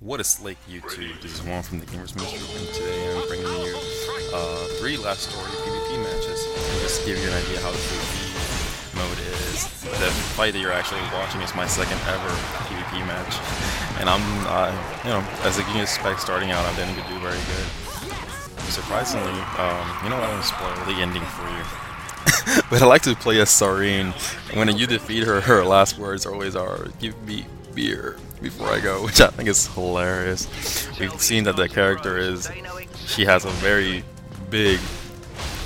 What is Slake YouTube? This is Juan from the Gamers Ministry, and today I'm bringing you 3 last story PvP matches, and just to give you an idea how the PvP mode is. The fight that you're actually watching is my second ever PvP match, and as you can expect, starting out, I didn't do very good. Surprisingly, I don't spoil the ending for you. But I like to play as Syrenne. When you defeat her, her last words always are, "Give me beer before I go," which I think is hilarious. We've seen that the character she has a very big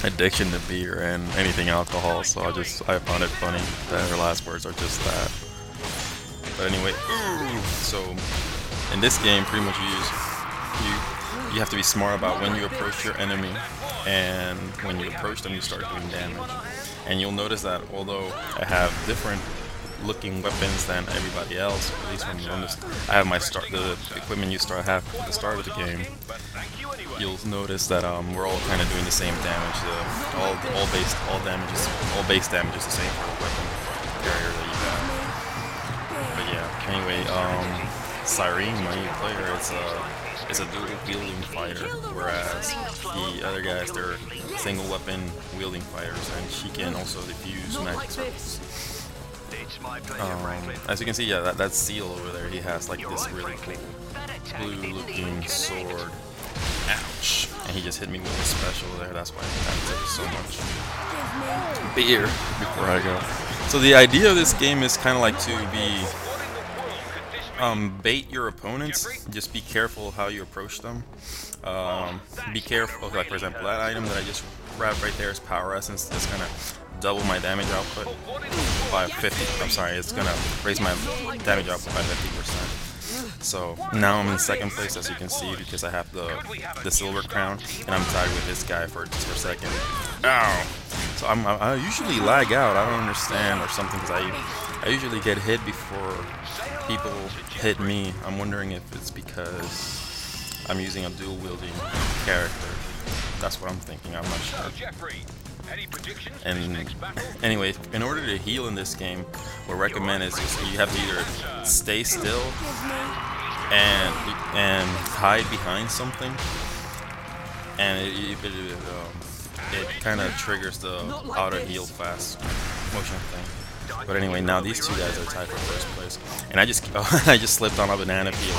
addiction to beer and anything alcohol, so I found it funny that her last words are just that. But anyway, so in this game, pretty much you have to be smart about when you approach your enemy, and when you approach them, you start doing damage. And you'll notice that although I have different looking weapons than everybody else, at least when you understand, I have the equipment you have at the start of the game, you'll notice that we're all kind of doing the same damage. All base damage is the same for the weapon carrier that you have. But yeah, anyway, Syrenne, my new player, is a dual wielding fighter, whereas the other guys, they're single weapon wielding fighters, and she can also defuse magic circles. As you can see, yeah, that seal over there, he has like this really cool blue looking sword. Ouch! And he just hit me with a special there, that's why I took so much beer before I go. So the idea of this game is kind of like to be bait your opponents. Just be careful how you approach them. Be careful, like for example, that item that I just grabbed right there is Power Essence. It's gonna double my damage output by 50. I'm sorry, it's gonna raise my damage output by 50%. So now I'm in second place, as you can see, because I have the silver crown, and I'm tied with this guy for second. Ow! So I usually lag out. I don't understand or something, because I usually get hit before people hit me. I'm wondering if it's because I'm using a dual wielding character. That's what I'm thinking. I'm not sure. And anyway, in order to heal in this game, what I recommend is you have to either stay still and hide behind something, and it kind of triggers the auto heal fast motion thing. But anyway, now these two guys are tied for first place, and I just slipped on a banana peel.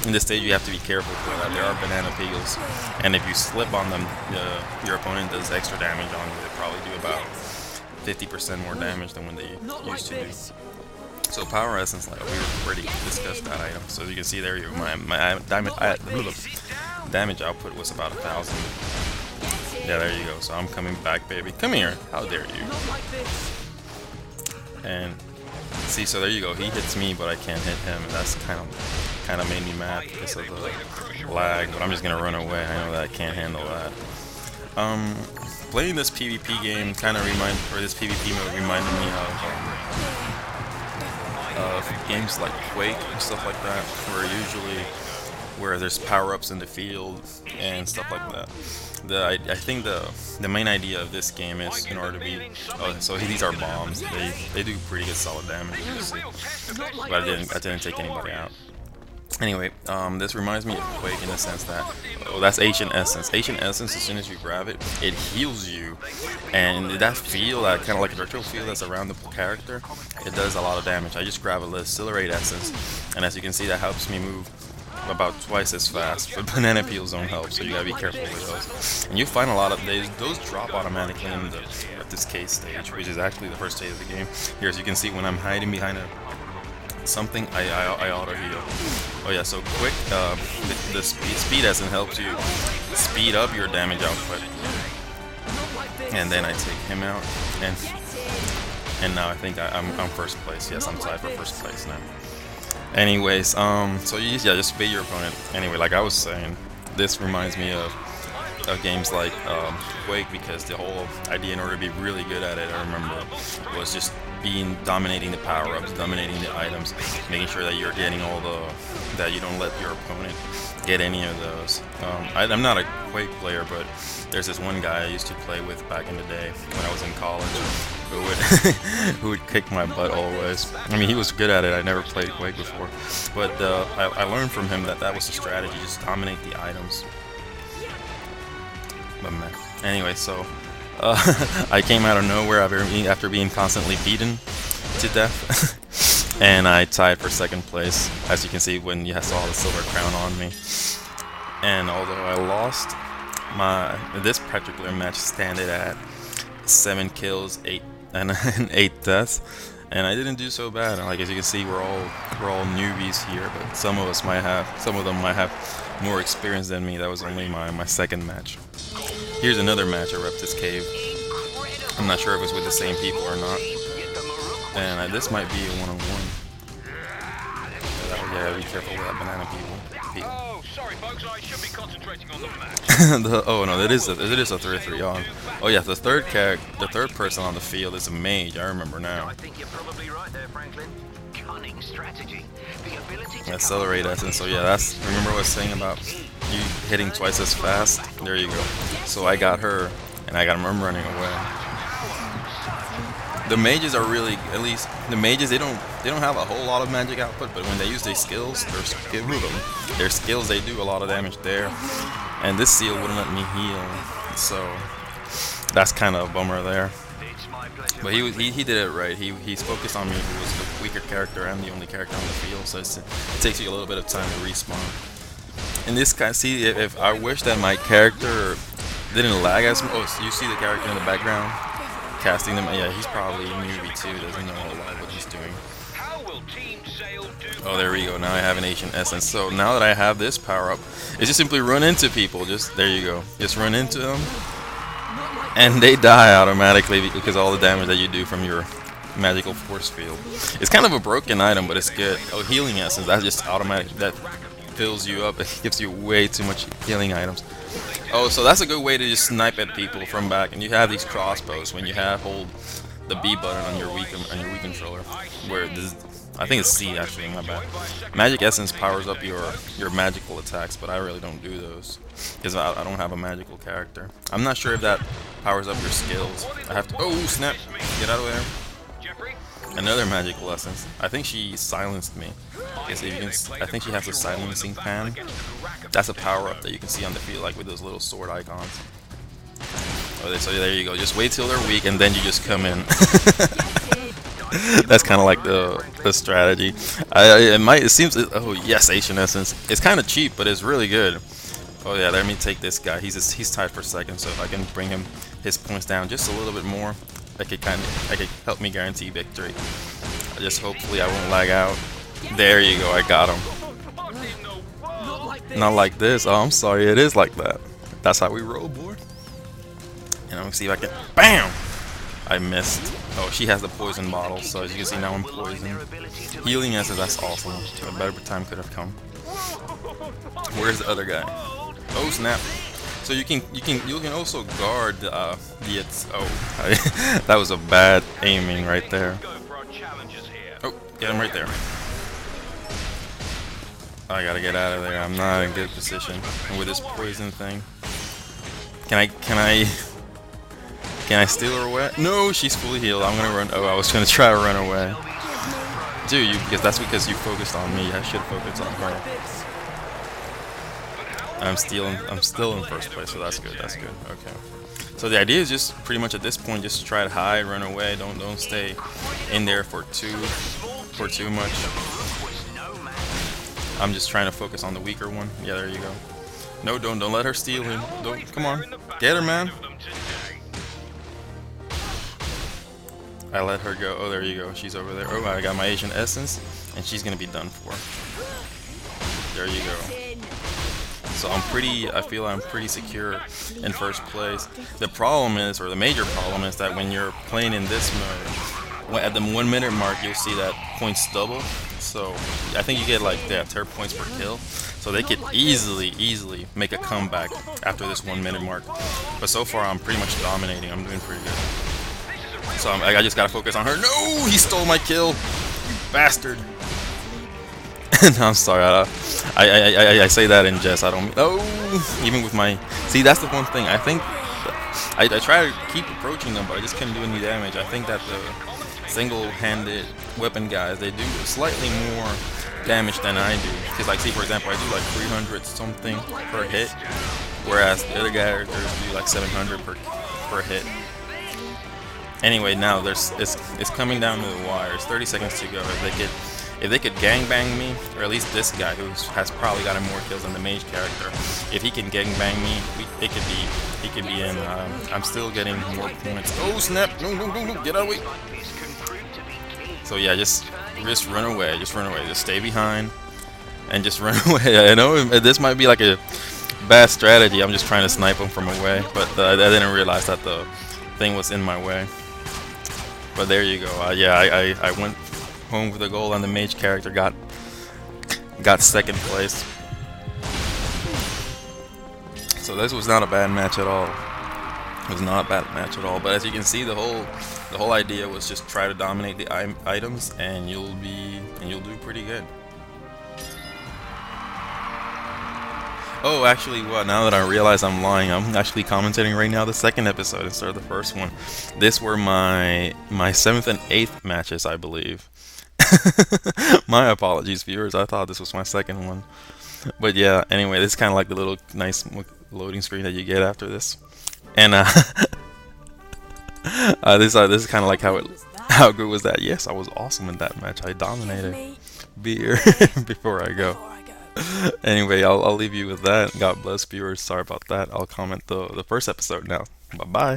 In this stage, you have to be careful for that. There are banana peels, and if you slip on them, your opponent does extra damage on you. They probably do about 50% more damage than when they used to do. So Power Essence, like we already discussed that item. So as you can see there, my damage output was about 1,000. Yeah, there you go. So I'm coming back, baby. Come here. How dare you? And see, so there you go. He hits me, but I can't hit him. And that's kind of made me mad because of the lag. But I'm just gonna run away. I know that I can't handle that. Playing this PvP game this PvP mode reminded me of games like Quake and stuff like that, where there's power-ups in the field and stuff like that. I think the main idea of this game is, in order to be, so these are bombs. They do pretty good solid damage, but I didn't take anybody out. Anyway, this reminds me of Quake in the sense that, that's Ancient Essence. Ancient Essence, as soon as you grab it, it heals you, and that kind of like a virtual field that's around the character, it does a lot of damage. I just grab a Accelerate Essence, and as you can see, that helps me move about twice as fast, but banana peels don't help, so you gotta be careful with those. And you find a lot of those drop automatically at this case stage, which is actually the first stage of the game. Here, as you can see, when I'm hiding behind something, I auto heal. Oh yeah, so quick, the speed essence helps you speed up your damage output. And then I take him out, and now I think I'm first place. Yes, I'm tied for first place now. Anyways, so just bait your opponent. Anyway, like I was saying, this reminds me of games like Quake, because the whole idea, in order to be really good at it, I remember, was just dominating the power-ups, dominating the items, making sure that you're getting that you don't let your opponent get any of those. I'm not a Quake player, but there's this one guy I used to play with back in the day when I was in college who would who would kick my butt always. I mean, he was good at it. I never played Quake before, but I learned from him that was the strategy: just dominate the items. But man, anyway, so I came out of nowhere after being constantly beaten to death, and I tied for second place, as you can see when you saw the silver crown on me. And although I lost, this particular match standed at 7 kills, 8 deaths, and I didn't do so bad. Like, as you can see, we're all newbies here, but some of them might have more experience than me. That was only my second match. Here's another match at Reptids Cave. I'm not sure if it's with the same people or not. And this might be a one-on-one. Yeah, be careful with that banana people. Oh, sorry folks, I should be concentrating on the match. Oh no, it is a 3-3 on. Oh yeah, the third person on the field is a mage. I remember now. I think you're probably right there, Franklin. Cunning strategy. The ability to accelerate essence. So yeah, remember what I was saying about you hitting twice as fast? There you go. So I got her, and I got him running away. The mages are really, at least the mages, they don't have a whole lot of magic output, but when they use their skills, their skills, they do a lot of damage there. And this seal wouldn't let me heal, so that's kind of a bummer there. But he did it right. He's focused on me, who was the weaker character and the only character on the field, so it takes you a little bit of time to respawn. In this guy, see, if I wish that my character didn't lag as much. Oh, so you see the character in the background casting them. Yeah, he's probably a newbie too. Doesn't know a lot what he's doing. Oh, there we go. Now I have an ancient essence. So now that I have this power up, it's just simply run into people. Just there you go. Just run into them, and they die automatically because of all the damage that you do from your magical force field. It's kind of a broken item, but it's good. Oh, healing essence. That's just automatic. That fills you up. It gives you way too much healing items. Oh, so that's a good way to just snipe at people from back. And you have these crossbows when you hold the B button on your Wii controller. Where this, I think it's C actually. My bad. Magic essence powers up your magical attacks, but I really don't do those because I don't have a magical character. I'm not sure if that powers up your skills. I have to. Oh snap! Get out of there. Another magical essence. I think she silenced me. I think she has a silencing pan. That's a power up that you can see on the field, like with those little sword icons. Oh, so there you go. Just wait till they're weak, and then you just come in. That's kind of like the strategy. It seems. Oh yes, Ancient Essence. It's kind of cheap, but it's really good. Oh yeah, let me take this guy. He's tied for second, so if I can bring his points down just a little bit more, that could help me guarantee victory. Hopefully I won't lag out. There you go, I got him. Not like this. Oh, I'm sorry, it is like that. That's how we roll, boy. And I'm gonna see if I can. Bam! I missed. Oh, she has the poison bottle, so as you can see now I'm poisoned. Healing essence, that's awesome. A better time could have come. Where's the other guy? Oh snap! So you can also guard the oh, that was a bad aiming right there. Oh, get him right there. I gotta get out of there. I'm not in a good position with this poison thing. Can I steal her away? No, she's fully healed. I'm gonna run. Oh, I was gonna try to run away. Dude, because you focused on me. I should focus on her. I'm still in first place, so that's good. That's good. Okay. So the idea is just pretty much at this point, just try to hide, run away. Don't stay in there for too much. I'm just trying to focus on the weaker one. Yeah, there you go. No, don't let her steal him. Come on, get her, man. I let her go. Oh, there you go. She's over there. Oh, I got my Asian essence, and she's gonna be done for. There you go. So I feel I'm pretty secure in first place. The problem is, or the major problem is, that when you're playing in this mode, at the 1 minute mark, you'll see that points double. So I think you get like 10 points per kill. So they could easily make a comeback after this 1 minute mark. But so far I'm pretty much dominating. I'm doing pretty good. So I just gotta focus on her. No, he stole my kill, bastard. No, I'm sorry. I say that in jest. I don't. Oh, even with my. See, that's the one thing. I think I try to keep approaching them, but I just couldn't do any damage. I think that the single-handed weapon guys, they do slightly more damage than I do. Because, like, see, for example, I do like 300 something per hit, whereas the other guys do like 700 per hit. Anyway, now it's coming down to the wire. It's 30 seconds to go. If they could gangbang me, or at least this guy who has probably gotten more kills than the mage character, if he can gangbang me, he could be in. I'm still getting more points. Oh snap! No, get out of the way! So yeah, just run away, just stay behind, and just run away. I know this might be like a bad strategy. I'm just trying to snipe him from away, but I didn't realize that the thing was in my way. But there you go. Yeah, I went home with a goal, and the mage character got second place. So this was not a bad match at all. It was not a bad match at all. But as you can see, the whole idea was just try to dominate the items, and you'll do pretty good. Oh, actually, now that I realize I'm lying, I'm actually commentating right now the second episode instead of the first one. This were my 7th and 8th matches, I believe. My apologies, viewers. I thought this was my second one. But yeah, anyway, this is kind of like the little nice loading screen that you get after this. And this is kind of like how good was that? Yes, I was awesome in that match. I dominated. Beer before I go. Anyway, I'll leave you with that. God bless, viewers. Sorry about that. I'll comment the first episode now. Bye bye.